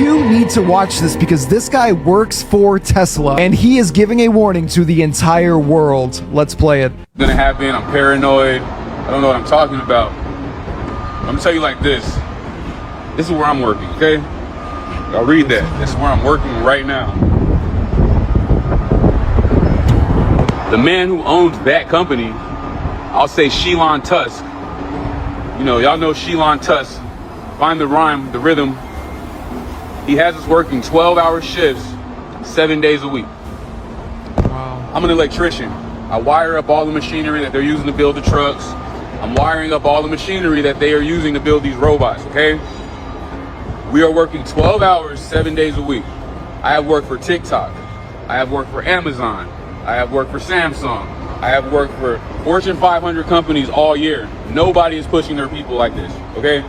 You need to watch this because this guy works for Tesla and he is giving a warning to the entire world. Let's play it. It's gonna happen. I'm paranoid. I don't know what I'm talking about. I'm gonna tell you like this. This is where I'm working, okay? I'll read that. This is where I'm working right now. The man who owns that company, I'll say Elon Tusk. You know, y'all know Elon Tusk. Find the rhyme, the rhythm. He has us working 12-hour shifts, 7 days a week. Wow. I'm an electrician. I wire up all the machinery that they're using to build the trucks. I'm wiring up all the machinery that they are using to build these robots, okay? We are working 12 hours, 7 days a week. I have worked for TikTok. I have worked for Amazon. I have worked for Samsung. I have worked for Fortune 500 companies all year. Nobody is pushing their people like this, okay?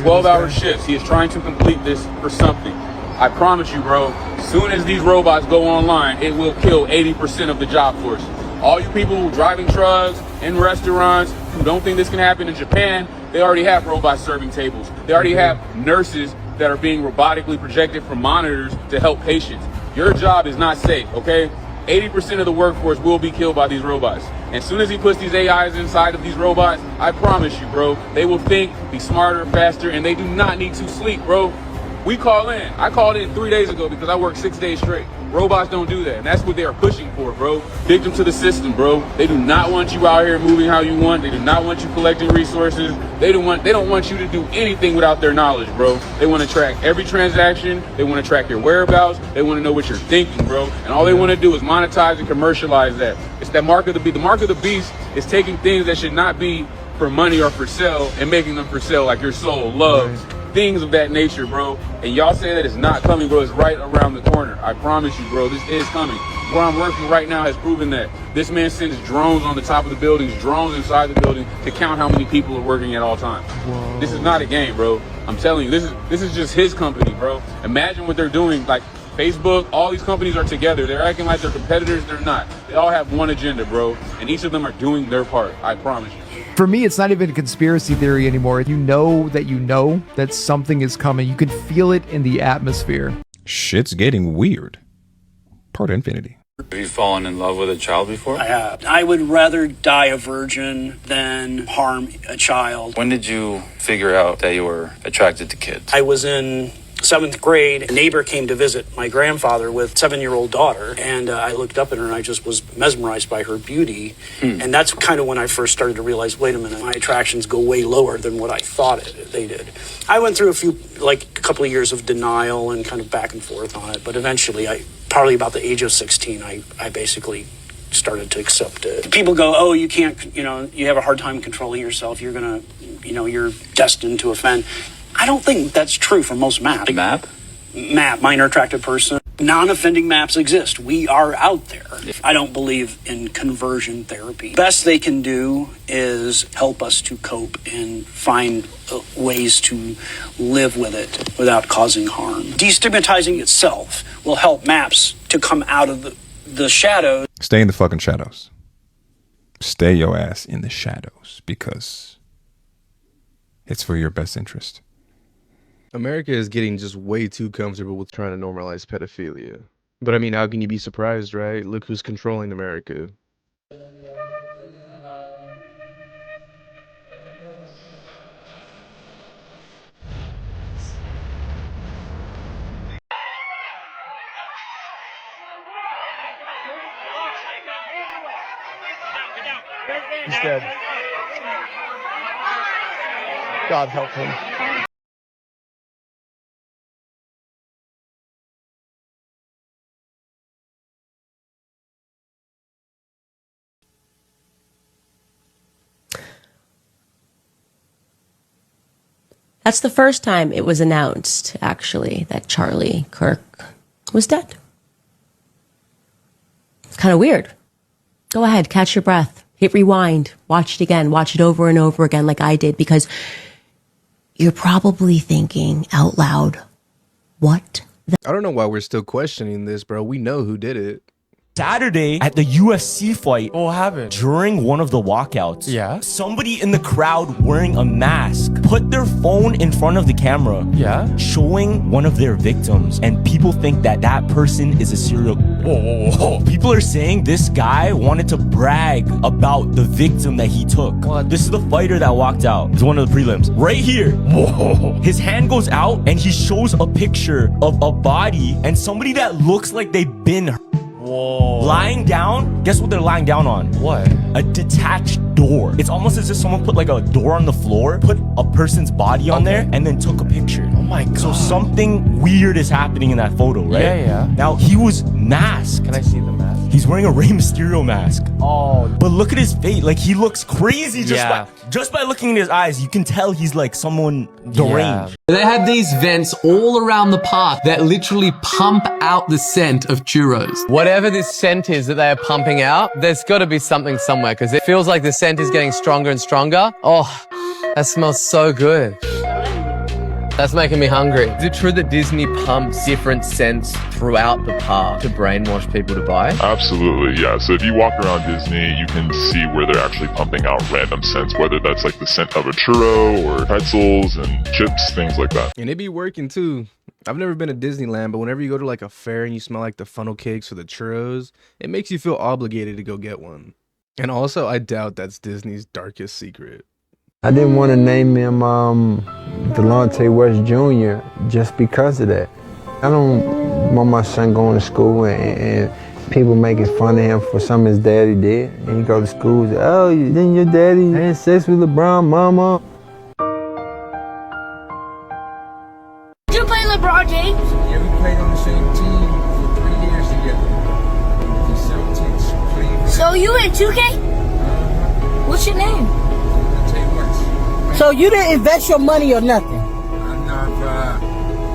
12-hour shifts. He is trying to complete this for something. I promise you, bro, as soon as these robots go online, it will kill 80% of the job force. All you people driving trucks in restaurants who don't think this can happen in Japan, they already have robots serving tables. They already have nurses that are being robotically projected from monitors to help patients. Your job is not safe, okay? 80% of the workforce will be killed by these robots. And as soon as he puts these AIs inside of these robots, I promise you, bro, they will think, be smarter, faster, and they do not need to sleep, bro. We call in. I called in 3 days ago because I worked 6 days straight. Robots don't do that, and that's what they are pushing for, bro. Victim to the system, bro. They do not want you out here moving how you want. They do not want you collecting resources. They don't want you to do anything without their knowledge, bro. They want to track every transaction. They want to track your whereabouts. They want to know what you're thinking, bro. And all they want to do is monetize and commercialize that. It's that mark of the beast. The mark of the beast is taking things that should not be for money or for sale and making them for sale, like your soul, love, things of that nature, bro. And y'all say that it's not coming, bro. It's right around the corner. I promise you, bro, this is coming. Where I'm working right now has proven that. This man sends drones on the top of the buildings, drones inside the building to count how many people are working at all times. Whoa. This is not a game, bro. I'm telling you, this is just his company, bro. Imagine what they're doing. Like Facebook, all these companies are together. They're acting like they're competitors. They're not. They all have one agenda, bro. And each of them are doing their part. I promise you. For me, it's not even a conspiracy theory anymore. You know that something is coming. You can feel it in the atmosphere. Shit's getting weird. Part infinity. Have you fallen in love with a child before? I have. I would rather die a virgin than harm a child. When did you figure out that you were attracted to kids? I was in 7th grade. A neighbor came to visit my grandfather with a 7-year-old daughter, and I looked up at her and I just was mesmerized by her beauty. And that's kind of when I first started to realize, wait a minute, my attractions go way lower than what I thought they did. I went through a couple of years of denial and kind of back and forth on it, but eventually, probably about the age of 16, I basically started to accept it. People go, oh, you can't, you have a hard time controlling yourself. You're gonna, you're destined to offend. I don't think that's true for most maps. Map? Map, minor attracted person. Non-offending maps exist. We are out there. I don't believe in conversion therapy. Best they can do is help us to cope and find ways to live with it without causing harm. Destigmatizing itself will help maps to come out of the shadows. Stay in the fucking shadows. Stay your ass in the shadows because it's for your best interest. America is getting just way too comfortable with trying to normalize pedophilia. But I mean, how can you be surprised, right? Look who's controlling America. He's dead. God help him. That's the first time it was announced, actually, that Charlie Kirk was dead. It's kind of weird. Go ahead, catch your breath, hit rewind, watch it again, watch it over and over again like I did, because you're probably thinking out loud, what the— I don't know why we're still questioning this, bro. We know who did it. Saturday at the UFC fight, What happened? during one of the walkouts, Yeah. somebody in the crowd wearing a mask put their phone in front of the camera, Yeah. showing one of their victims, and people think that that person is a serial. Whoa. People are saying this guy wanted to brag about the victim that he took. What? This is the fighter that walked out. It's one of the prelims. Right here. Whoa. His hand goes out and he shows a picture of a body and somebody that looks like they've been Whoa. lying down. Guess what they're lying down on? What? A detached door. It's almost as if someone put like a door on the floor, put a person's body on there, and then took a picture. Oh my god. So something weird is happening in that photo, right? Yeah. Now he was masked. Can I see the mask? He's wearing a Rey Mysterio mask. Oh. But look at his face. Like, he looks crazy Yeah. just by looking in his eyes. You can tell he's like someone deranged. They have these vents all around the park that literally pump out the scent of churros. Whatever this scent is that they are pumping out, there's got to be something somewhere because it feels like the scent is getting stronger and stronger. Oh, that smells so good. That's making me hungry. Is it true that Disney pumps different scents throughout the park to brainwash people to buy? Absolutely, yeah. So if you walk around Disney, you can see where they're actually pumping out random scents, whether that's like the scent of a churro or pretzels and chips, things like that. And it be working too. I've never been to Disneyland, but whenever you go to like a fair and you smell like the funnel cakes or the churros, it makes you feel obligated to go get one. And also, I doubt that's Disney's darkest secret. I didn't want to name him Delonte West Jr. just because of that. I don't want my son going to school and people making fun of him for something his daddy did. And he go to school and say, oh, didn't your daddy had sex with LeBron, mama? Did you play LeBron James? Yeah, we played on the same team for 3 years together. The Celtics, Cleveland. So you in 2K? What's your name? So you didn't invest your money or nothing? I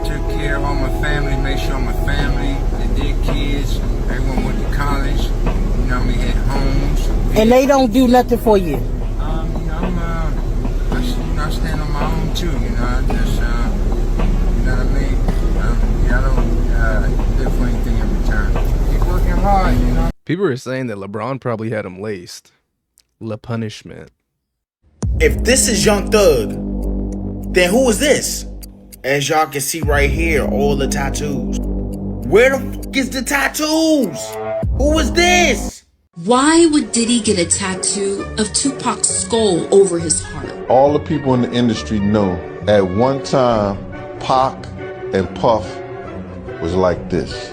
took care of all my family, made sure my family, they did kids, everyone went to college, you know, we had homes. And they don't do nothing for you? You know, I stand on my own too, you know, I just, you know what I mean? I don't live for anything in return. Keep working hard, you know. People are saying that LeBron probably had him laced. Le Punishment. If this is Young Thug, then who is this? As y'all can see right here, all the tattoos. Where the fuck is the tattoos? Who is this? Why would Diddy get a tattoo of Tupac's skull over his heart? All the people in the industry know at one time, Pac and Puff was like this.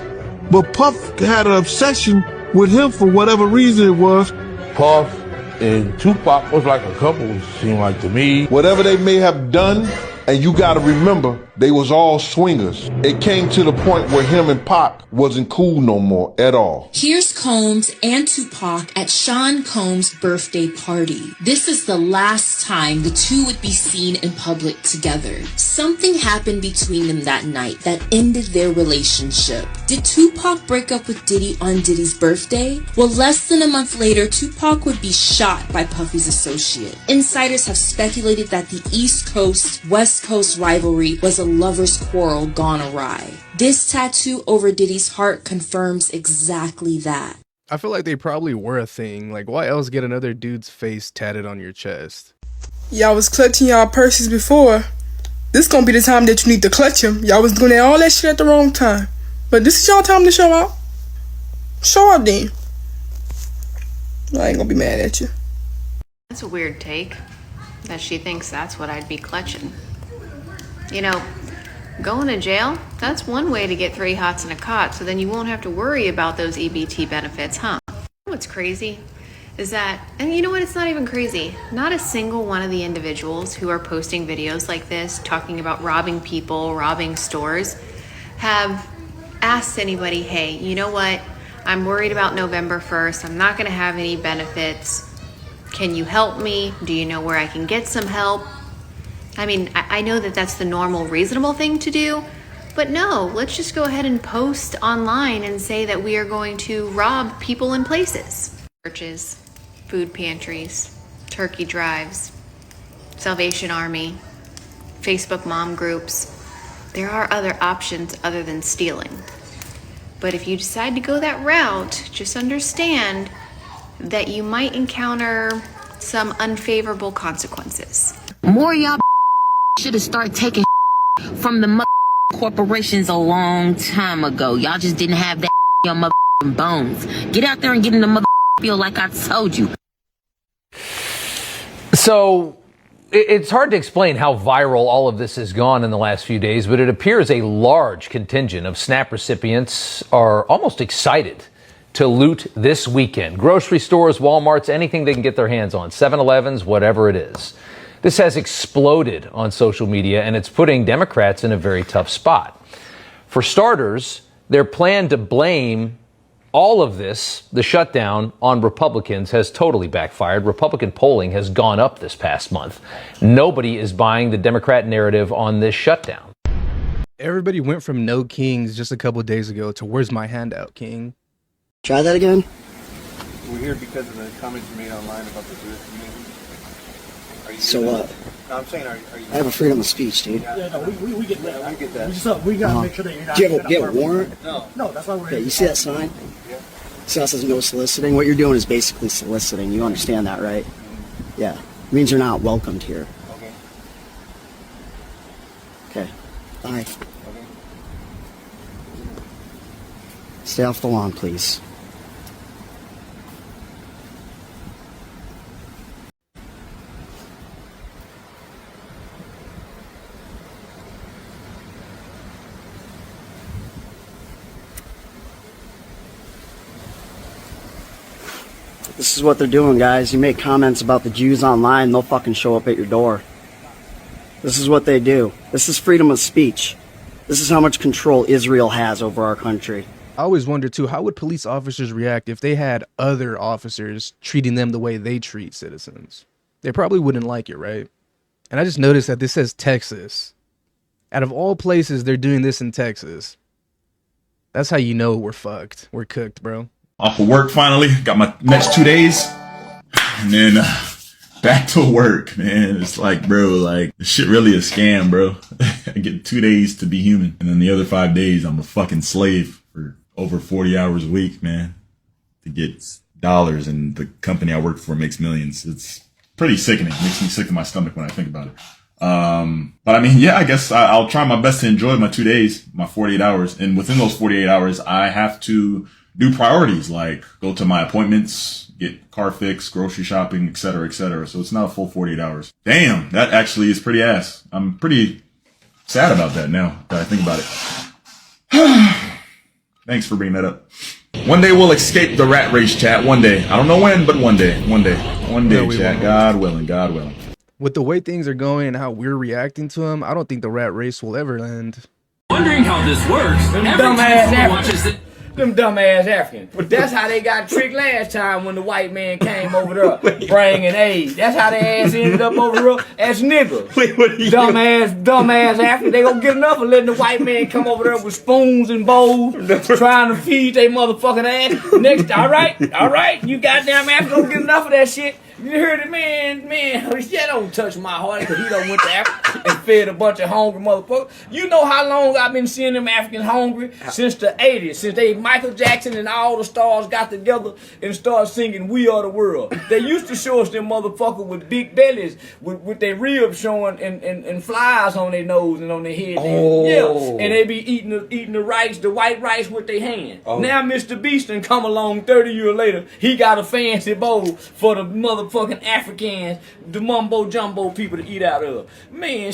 But Puff had an obsession with him for whatever reason it was. Puff and Tupac was like a couple, it seemed like to me. Whatever they may have done, and you gotta remember, they was all swingers. It came to the point where him and Pac wasn't cool no more at all. Here's Combs and Tupac at Sean Combs' birthday party. This is the last time the two would be seen in public together. Something happened between them that night that ended their relationship. Did Tupac break up with Diddy on Diddy's birthday? Well, less than a month later, Tupac would be shot by Puffy's associate. Insiders have speculated that the East Coast, West Coast rivalry was a lover's quarrel gone awry. This tattoo over Diddy's heart confirms exactly that. I feel like they probably were a thing. Like, why else get another dude's face tatted on your chest? Y'all was clutching y'all purses before. This gonna be the time that you need to clutch them. Y'all was doing all that shit at the wrong time. But this is y'all time to show out. Show out then. I ain't gonna be mad at you. That's a weird take, that she thinks that's what I'd be clutching. You know, going to jail, that's one way to get 3 hots in a cot, so then you won't have to worry about those EBT benefits, huh? What's crazy is that, and you know what, it's not even crazy, not a single one of the individuals who are posting videos like this, talking about robbing people, robbing stores, have asked anybody, hey, you know what, I'm worried about November 1st, I'm not gonna have any benefits, can you help me? Do you know where I can get some help? I mean, I know that that's the normal, reasonable thing to do, but no, let's just go ahead and post online and say that we are going to rob people in places. Churches, food pantries, turkey drives, Salvation Army, Facebook mom groups. There are other options other than stealing. But if you decide to go that route, just understand that you might encounter some unfavorable consequences. More y'all should have started taking from the corporations a long time ago. Y'all just didn't have that in your bones. Get out there and get in the field like I told you. So it's hard to explain how viral all of this has gone in the last few days, but it appears a large contingent of SNAP recipients are almost excited to loot this weekend. Grocery stores, Walmarts, anything they can get their hands on, 7-Elevens, whatever it is. This has exploded on social media, and it's putting Democrats in a very tough spot. For starters, their plan to blame all of this, the shutdown, on Republicans has totally backfired. Republican polling has gone up this past month. Nobody is buying the Democrat narrative on this shutdown. Everybody went from no kings just a couple of days ago to where's my handout, king? Try that again. We're here because of the comments you made online about the Jewish community. So what? No, I'm saying, are you? I have a freedom of speech, dude. Yeah, no, we get that. We get that. We gotta make sure that you're not. Do you have a warrant? No, that's why we're here. You see that sign? Yeah. See how it says no soliciting? What you're doing is basically soliciting. You understand that, right? Yeah. It means you're not welcomed here. Okay. Okay. Bye. Okay. Stay off the lawn, please. This is what they're doing, guys. You make comments about the Jews online, they'll fucking show up at your door. This is what they do. This is freedom of speech. This is how much control Israel has over our country. I always wonder, too, how would police officers react if they had other officers treating them the way they treat citizens? They probably wouldn't like it, right? And I just noticed that this says Texas. Out of all places, they're doing this in Texas. That's how you know we're fucked. We're cooked, bro. Off of work finally, got my next 2 days, and then back to work, man. It's like, bro, like, this shit really a scam, bro. I get 2 days to be human, and then the other 5 days, I'm a fucking slave for over 40 hours a week, man, to get dollars, and the company I work for makes millions. It's pretty sickening. It makes me sick to my stomach when I think about it. But I mean, yeah, I guess I'll try my best to enjoy my 2 days, my 48 hours, and within those 48 hours, I have to do priorities like go to my appointments, get car fixed, grocery shopping, etc., etc. So it's not a full 48 hours. Damn, that actually is pretty ass. I'm pretty sad about that now that I think about it. Thanks for bringing that up. One day we'll escape the rat race, chat. One day. I don't know when, but one day. One day, chat. God willing, God willing. With the way things are going and how we're reacting to them, I don't think the rat race will ever end. Wondering how this works. Them dumbass Africans. But that's how they got tricked last time when the white man came over there bringing aid. That's how their ass ended up over there as niggas. Dumbass Africans. They gonna get enough of letting the white man come over there with spoons and bowls trying to feed they motherfucking ass. Next, all right, you goddamn Africans gonna get enough of that shit. You heard it, man, that don't touch my heart because he done went to Africa and fed a bunch of hungry motherfuckers. You know how long I've been seeing them Africans hungry? Since the 80s, since Michael Jackson and all the stars got together and started singing We Are the World. They used to show us them motherfuckers with big bellies, with their ribs showing and flies on their nose and on their head. Oh. Yeah, and they be eating the rice, the white rice with their hand. Oh. Now Mr. Beast done come along 30 years later. He got a fancy bowl for the motherfucking Africans, the mumbo jumbo people to eat out of. Man,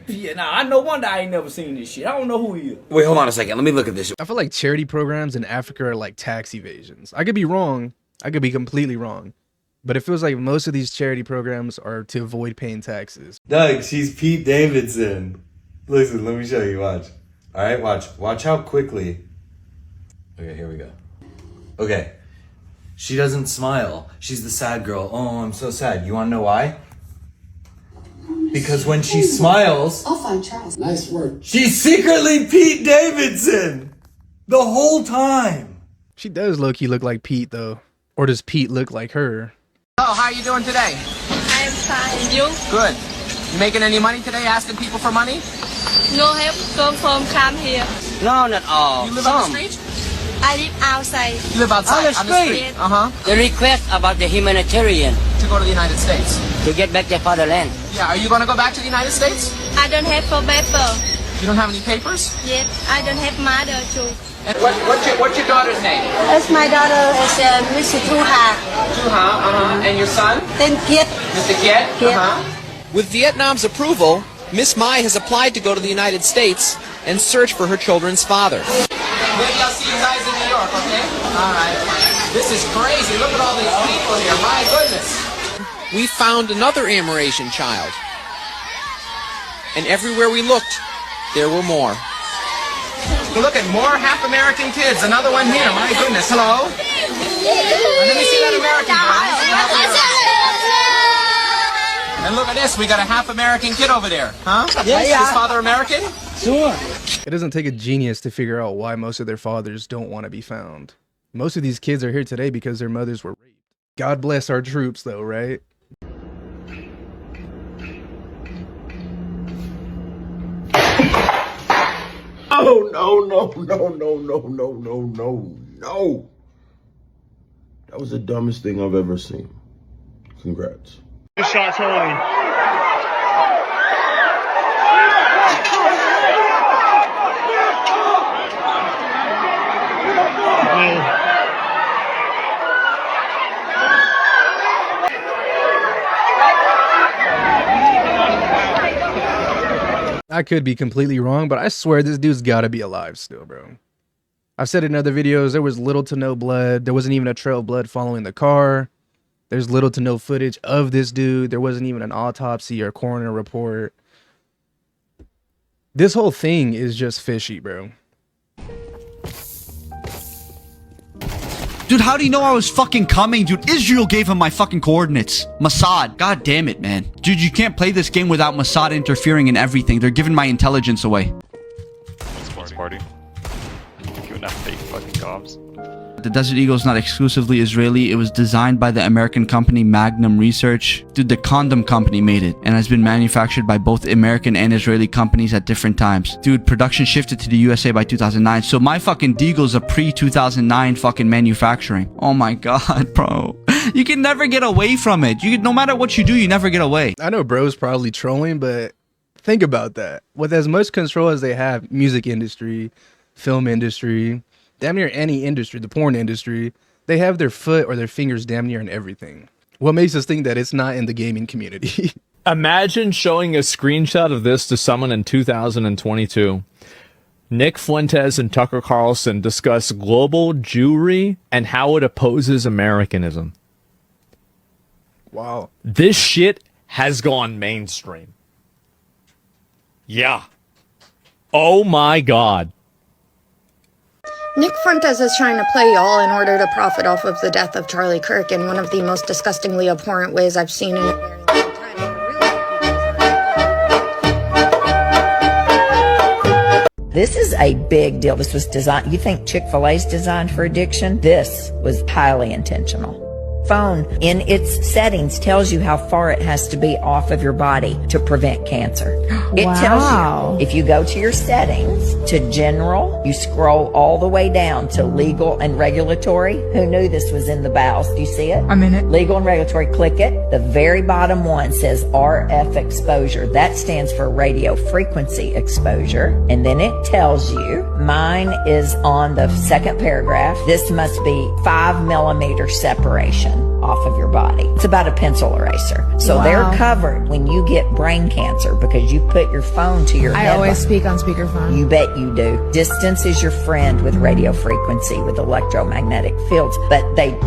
yeah, nah, I know wonder I ain't never seen this shit. I don't know who he is. Wait, hold on a second. Let me look at this. I feel like charity programs in Africa are like tax evasions. I could be wrong. I could be completely wrong. But it feels like most of these charity programs are to avoid paying taxes. Doug, she's Pete Davidson. Listen, let me show you. Watch. All right, watch. Watch how quickly. Okay, here we go. Okay. She doesn't smile. She's the sad girl. Oh, I'm so sad. You want to know why? Because when she smiles... I'll find Charles. Nice work. She's secretly Pete Davidson! The whole time! She does low-key look like Pete, though. Or does Pete look like her? Oh, how are you doing today? I'm fine. You? Good. You making any money today, asking people for money? No help. Come from here. No, not all. You live on the street? I live outside. You live outside, on the street? The request about the humanitarian. To go to the United States. To get back to fatherland. Yeah, are you going to go back to the United States? I don't have for paper. You don't have any papers? Yes, I don't have mother too. And what's your daughter's name? That's my daughter is Mr. Tuha. And your son? Then Kiet. Mr. Kiet? With Vietnam's approval, Miss Mai has applied to go to the United States and search for her children's father. Maybe I'll see you guys in New York, okay? Alright. This is crazy. Look at all these people here. My goodness. We found another Amerasian child. And everywhere we looked, there were more. Look at more half-American kids. Another one here. My goodness. Hello? Let me see that American girl. And look at this. We got a half-American kid over there. Huh? Yeah. Is his father American? Sure. It doesn't take a genius to figure out why most of their fathers don't want to be found. Most of these kids are here today because their mothers were raped. God bless our troops, though, right? Oh, no. That was the dumbest thing I've ever seen. Congrats. The shot's holding. I could be completely wrong, but I swear this dude's gotta be alive still, bro. I've said in other videos, there was little to no blood. There wasn't even a trail of blood following the car. There's little to no footage of this dude. There wasn't even an autopsy or coroner report. This whole thing is just fishy, bro. Dude, how do you know I was fucking coming? Dude, Israel gave him my fucking coordinates. Mossad. God damn it, man. Dude, you can't play this game without Mossad interfering in everything. They're giving my intelligence away. Sports party. Giving out fake fucking cops. The Desert Eagle is not exclusively Israeli. It was designed by the American company Magnum Research. Dude, the condom company made it and has been manufactured by both American and Israeli companies at different times. Dude, production shifted to the USA by 2009. So my fucking Deagle's a pre-2009 fucking manufacturing. Oh my god, bro. You can never get away from it. No matter what you do, you never get away. I know bro's probably trolling, but think about that. With as much control as they have, music industry, film industry, damn near any industry, the porn industry, they have their foot or their fingers damn near in everything. What makes us think that it's not in the gaming community? Imagine showing a screenshot of this to someone in 2022. Nick Fuentes and Tucker Carlson discuss global Jewry and how it opposes Americanism. Wow. This shit has gone mainstream. Yeah. Oh my god. Nick Fuentes is trying to play y'all in order to profit off of the death of Charlie Kirk in one of the most disgustingly abhorrent ways I've seen in a very long time. This is a big deal. This was designed. You think Chick-fil-A's designed for addiction? This was highly intentional. Phone in its settings tells you how far it has to be off of your body to prevent cancer. It tells you if you go to your settings to general, you scroll all the way down to legal and regulatory. Who knew this was in the BALs? Do you see it? I'm in it. Legal and regulatory, click it. The very bottom one says RF exposure. That stands for radio frequency exposure. And then it tells you, mine is on the second paragraph. This must be 5 millimeter separation off of your body. It's about a pencil eraser. So they're covered when you get brain cancer because you put your phone to your head. I always speak on speakerphone. You bet you do. Distance is your friend with radio frequency, with electromagnetic fields. But they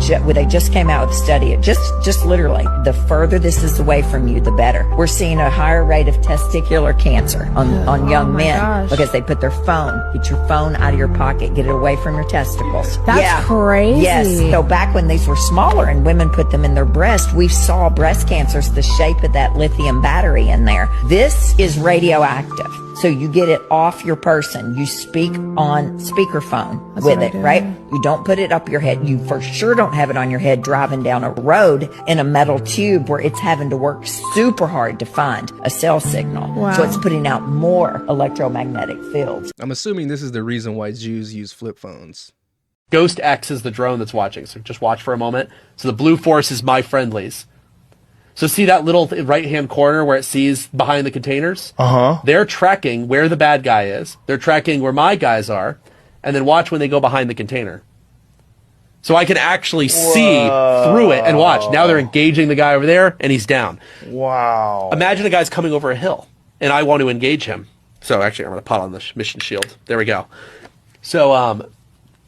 just came out with a study. It just literally, the further this is away from you, the better. We're seeing a higher rate of testicular cancer on young men because they put their phone. Get your phone out of your pocket. Get it away from your testicles. That's crazy. Yes. So back when these were smaller and women put them in their breast, we saw breast cancers the shape of that lithium battery in there. This is radioactive. So you get it off your person. You speak on speakerphone with it, right? You don't put it up your head. You for sure don't have it on your head driving down a road in a metal tube where it's having to work super hard to find a cell signal. Wow. So it's putting out more electromagnetic fields. I'm assuming this is the reason why Jews use flip phones. Ghost X is the drone that's watching, so just watch for a moment. So the blue force is my friendlies. So see that little right-hand corner where it sees behind the containers? Uh-huh. They're tracking where the bad guy is. They're tracking where my guys are. And then watch when they go behind the container. So I can actually see through it and watch. Now they're engaging the guy over there, and he's down. Wow. Imagine a guy's coming over a hill, and I want to engage him. So actually, I'm going to put on the mission shield. There we go. So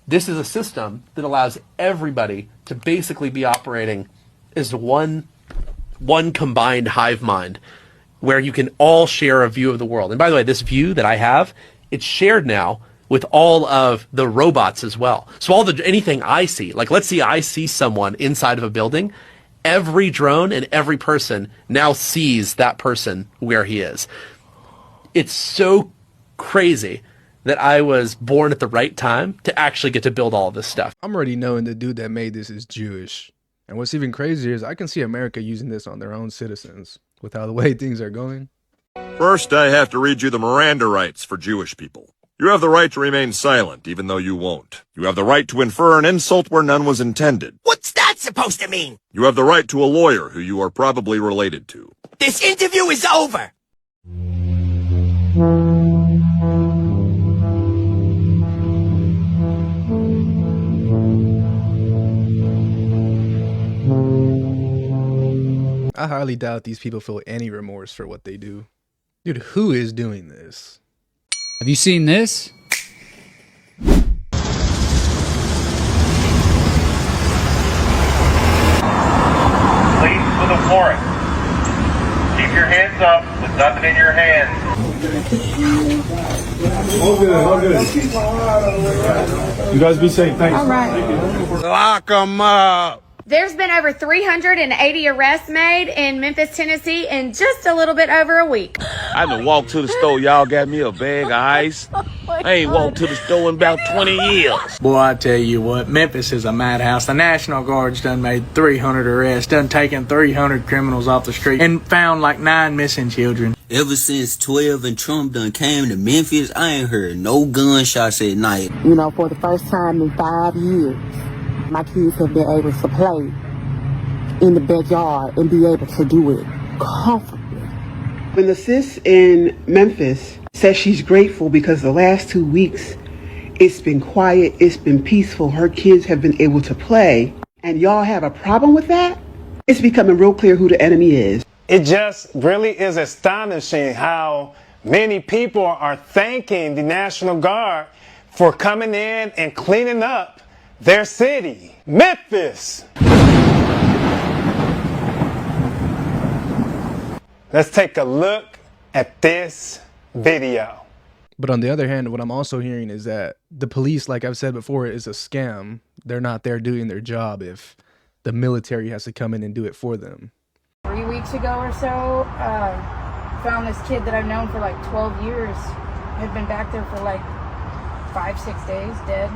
this is a system that allows everybody to basically be operating as one combined hive mind, where you can all share a view of the world. And by the way, this view that I have, it's shared now with all of the robots as well. So anything I see, like let's see I see someone inside of a building, every drone and every person now sees that person where he is. It's so crazy that I was born at the right time to actually get to build all of this stuff. I'm already knowing the dude that made this is Jewish. And what's even crazier is I can see America using this on their own citizens with how the way things are going. First, I have to read you the Miranda rights for Jewish people. You have the right to remain silent, even though you won't. You have the right to infer an insult where none was intended. What's that supposed to mean? You have the right to a lawyer who you are probably related to. This interview is over. I highly doubt these people feel any remorse for what they do. Dude, who is doing this? Have you seen this? Please with a warrant. Keep your hands up with nothing in your hands. All good, all good. You guys be safe. Thanks. All right. Lock them up. There's been over 380 arrests made in Memphis, Tennessee in just a little bit over a week. I done walked to the store. Y'all got me a bag of ice. I ain't walked to the store in about 20 years. Boy, I tell you what, Memphis is a madhouse. The National Guard's done made 300 arrests, done taken 300 criminals off the street, and found like 9 missing children. Ever since 12 and Trump done came to Memphis, I ain't heard no gunshots at night. You know, for the first time in 5 years, my kids have been able to play in the backyard and be able to do it comfortably. When the sis in Memphis says she's grateful because the last 2 weeks it's been quiet, it's been peaceful, her kids have been able to play, and y'all have a problem with that, it's becoming real clear who the enemy is. It just really is astonishing how many people are thanking the National Guard for coming in and cleaning up their city, Memphis. Let's take a look at this video. But on the other hand, what I'm also hearing is that the police, like I've said before, is a scam. They're not there doing their job if the military has to come in and do it for them. 3 weeks ago or so, found this kid that I've known for like 12 years. Had been back there for like 5-6 days, dead.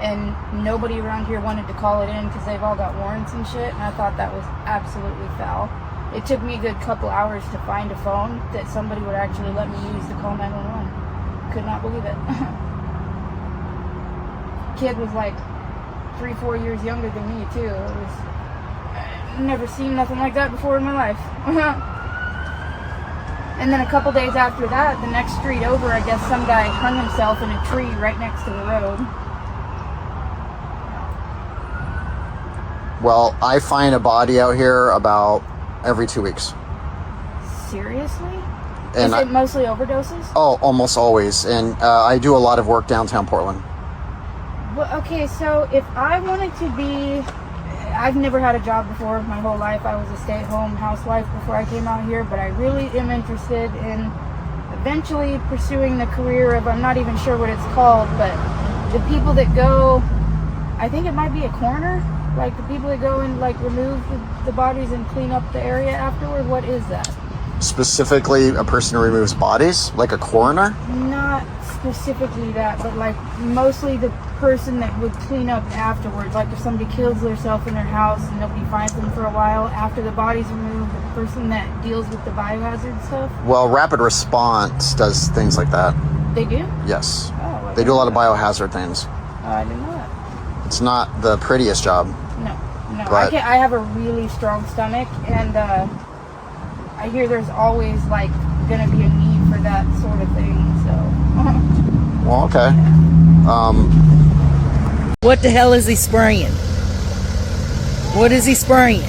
And nobody around here wanted to call it in because they've all got warrants and shit, and I thought that was absolutely foul. It took me a good couple hours to find a phone that somebody would actually let me use to call 911. Could not believe it. Kid was like 3-4 years younger than me too. I've never seen nothing like that before in my life. And then a couple days after that, the next street over, I guess some guy hung himself in a tree right next to the road. Well, I find a body out here about every 2 weeks. Seriously? And Is it mostly overdoses? Oh, almost always. And I do a lot of work downtown Portland. Well, okay, so if I wanted to be... I've never had a job before my whole life. I was a stay-at-home housewife before I came out here, but I really am interested in eventually pursuing the career of, I'm not even sure what it's called, but the people that go... I think it might be a coroner? Like the people that go and like remove the bodies and clean up the area afterward? What is that? Specifically, a person who removes bodies, like a coroner? Not specifically that, but like mostly the person that would clean up afterwards. Like if somebody kills themselves in their house and nobody finds them for a while, after the body's removed, the person that deals with the biohazard stuff? Well, Rapid Response does things like that. They do? Yes. Oh, They do a lot of biohazard things. I didn't know that. It's not the prettiest job. No. But I have a really strong stomach, and I hear there's always like gonna be a need for that sort of thing. So. well, okay. What the hell is he spraying? What is he spraying?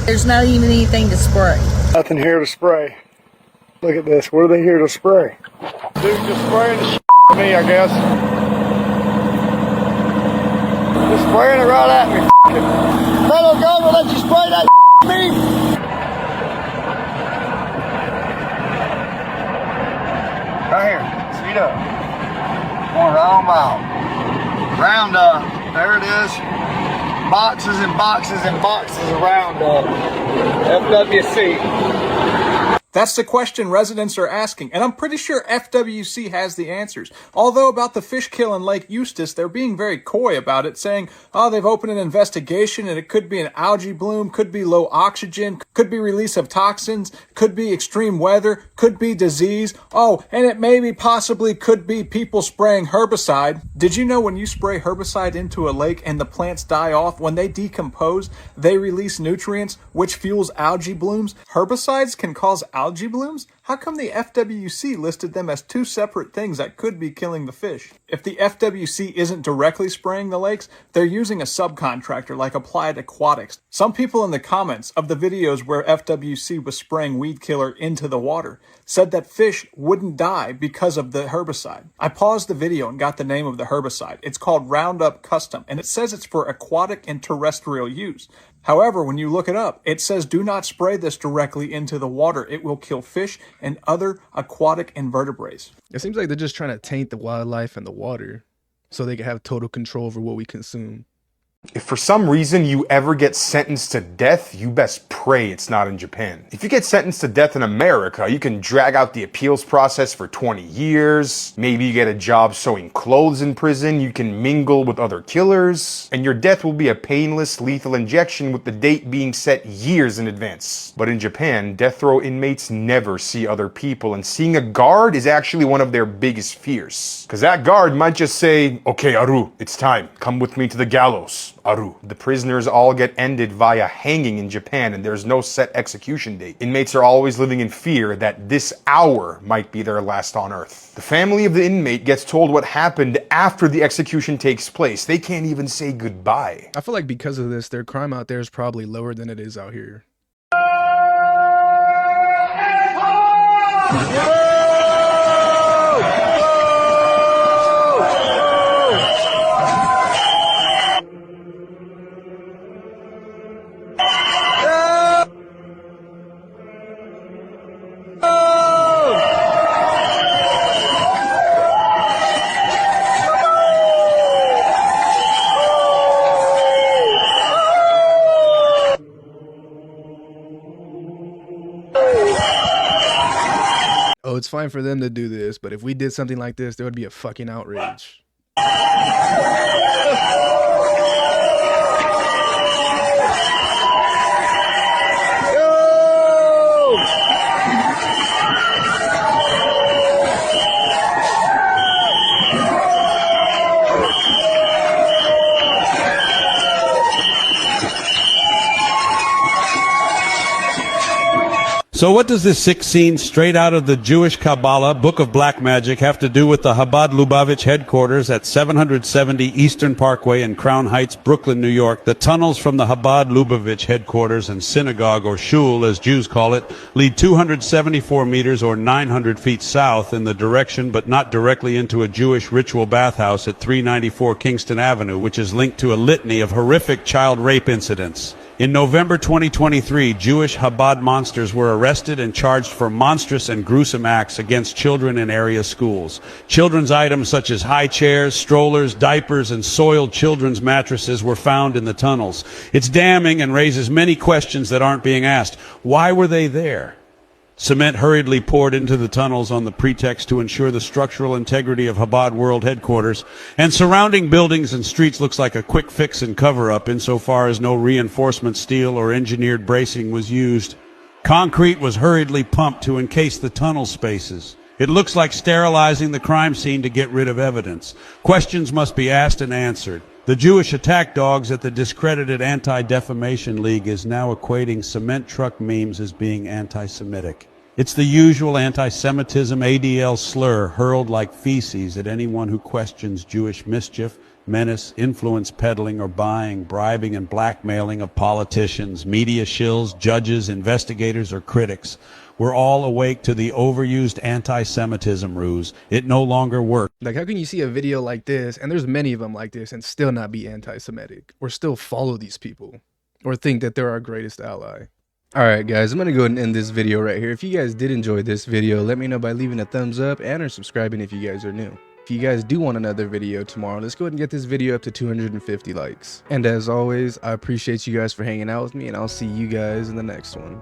There's not even anything to spray. Nothing here to spray. Look at this. What are they here to spray? Dude, just spraying the shit at me, I guess. Just spraying it right at me. Federal government let you spray that at me? Right here. Speed up. Going right on by. Roundup. There it is. Boxes and boxes and boxes of Roundup. FWC. That's the question residents are asking, and I'm pretty sure FWC has the answers. Although about the fish kill in Lake Eustis, they're being very coy about it, saying, oh, they've opened an investigation and it could be an algae bloom, could be low oxygen, could be release of toxins, could be extreme weather, could be disease. Oh, and it maybe possibly could be people spraying herbicide. Did you know when you spray herbicide into a lake and the plants die off, when they decompose, they release nutrients, which fuels algae blooms? Herbicides can cause algae blooms? How come the FWC listed them as two separate things that could be killing the fish? If the FWC isn't directly spraying the lakes, they're using a subcontractor like Applied Aquatics. Some people in the comments of the videos where FWC was spraying weed killer into the water said that fish wouldn't die because of the herbicide. I paused the video and got the name of the herbicide. It's called Roundup Custom, and it says it's for aquatic and terrestrial use. However, when you look it up, it says do not spray this directly into the water. It will kill fish and other aquatic invertebrates. It seems like they're just trying to taint the wildlife and the water so they can have total control over what we consume. If for some reason you ever get sentenced to death, you best pray it's not in Japan. If you get sentenced to death in America, you can drag out the appeals process for 20 years. Maybe you get a job sewing clothes in prison. You can mingle with other killers. And your death will be a painless, lethal injection with the date being set years in advance. But in Japan, death row inmates never see other people, and seeing a guard is actually one of their biggest fears. Because that guard might just say, okay, Aru, it's time. Come with me to the gallows. Aru. The prisoners all get ended via hanging in Japan, and there's no set execution date. Inmates are always living in fear that this hour might be their last on earth. The family of the inmate gets told what happened after the execution takes place. They can't even say goodbye. I feel like because of this, their crime out there is probably lower than it is out here. Oh, it's fine for them to do this, but if we did something like this, there would be a fucking outrage. So what does this sick scene straight out of the Jewish Kabbalah, Book of Black Magic, have to do with the Chabad Lubavitch headquarters at 770 Eastern Parkway in Crown Heights, Brooklyn, New York? The tunnels from the Chabad Lubavitch headquarters and synagogue, or shul as Jews call it, lead 274 meters or 900 feet south in the direction but not directly into a Jewish ritual bathhouse at 394 Kingston Avenue, which is linked to a litany of horrific child rape incidents. In November 2023, Jewish Chabad monsters were arrested and charged for monstrous and gruesome acts against children in area schools. Children's items such as high chairs, strollers, diapers, and soiled children's mattresses were found in the tunnels. It's damning and raises many questions that aren't being asked. Why were they there? Cement hurriedly poured into the tunnels on the pretext to ensure the structural integrity of Chabad World Headquarters, and surrounding buildings and streets looks like a quick fix and cover-up insofar as no reinforcement steel or engineered bracing was used. Concrete was hurriedly pumped to encase the tunnel spaces. It looks like sterilizing the crime scene to get rid of evidence. Questions must be asked and answered. The Jewish attack dogs at the discredited Anti-Defamation League is now equating cement truck memes as being anti-Semitic. It's the usual anti-Semitism ADL slur hurled like feces at anyone who questions Jewish mischief, menace, influence peddling or buying, bribing and blackmailing of politicians, media shills, judges, investigators, or critics. We're all awake to the overused anti-Semitism ruse. It no longer works. Like, how can you see a video like this, and there's many of them like this, and still not be anti-Semitic, or still follow these people, or think that they're our greatest ally? Alright guys, I'm going to go ahead and end this video right here. If you guys did enjoy this video, let me know by leaving a thumbs up and or subscribing if you guys are new. If you guys do want another video tomorrow, let's go ahead and get this video up to 250 likes. And as always, I appreciate you guys for hanging out with me, and I'll see you guys in the next one.